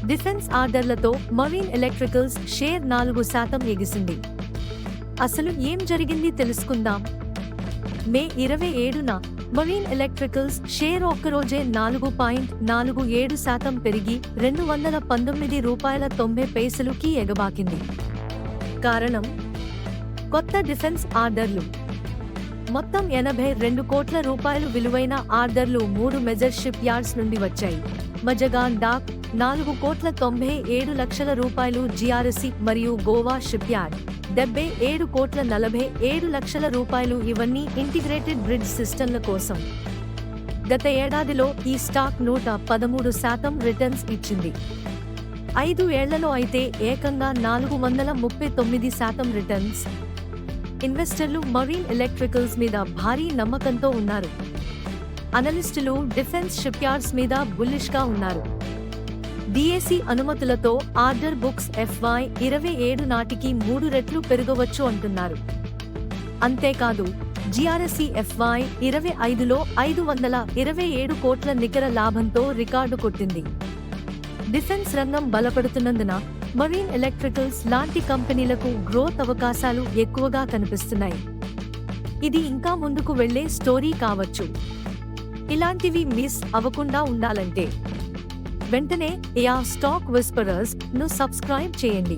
Defence ఆర్డర్లతో Marine Electricals share 4% ఎగిసింది. అసలు ఏం జరిగింది తెలుసుకుందాం. మే 27న మరీన్ ఎలక్ట్రికల్స్ షేర్ ఒక్కరోజే 4.47% పెరిగి ₹219.90కి ఎగబాకింది. కారణం కొత్త డిఫెన్స్ ఆర్డర్లు. మొత్తం ₹82 కోట్ల విలువైన ఆర్డర్లు 3 మేజర్ షిప్ యార్డ్స్ నుండి వచ్చాయి. మజగాన్ డాక్ ₹4,97,00,000 జిఆర్ఎస్సి మరియు గోవా షిప్ యార్డ్ ₹77,47,00,000 ఇవన్నీ ఇంటిగ్రేటెడ్ బ్రిడ్జ్ సిస్టంల కోసం. గత ఏడాదిలో ఈ స్టాక్ 113% రిటర్న్స్ ఇచ్చింది. 5 ఏళ్లలో అయితే ఏకంగా 439% రిటర్న్స్. ఇన్వెస్టర్లు మరీన్ ఎలక్ట్రికల్స్ మీద భారీ నమ్మకంతో ఉన్నారు. అనలిస్టులు డిఫెన్స్ షిప్యార్డ్స్ మీద బుల్లిష్గా ఉన్నారు. డిఎసి అనుమతులతో ఆర్డర్ బుక్స్ FY27 నాటికి 3 రెట్లు పెరగవచ్చు అంటున్నారు. అంతేకాదు జిఆర్ఎస్సి FY25లో 527 కోట్ల నికర లాభంతో రికార్డు కొట్టింది. డిఫెన్స్ రంగం బలపడుతున్నందున మరీన్ ఎలక్ట్రికల్స్ లాంటి కంపెనీలకు గ్రోత్ అవకాశాలు ఎక్కువగా కనిపిస్తున్నాయి. ఇది ఇంకా ముందుకు వెళ్లే స్టోరీ కావచ్చు. ఇలాంటివి మిస్ అవ్వకుండా ఉండాలంటే వెంటనే యా స్టాక్ విస్పరర్స్ ను సబ్స్క్రైబ్ చేయండి.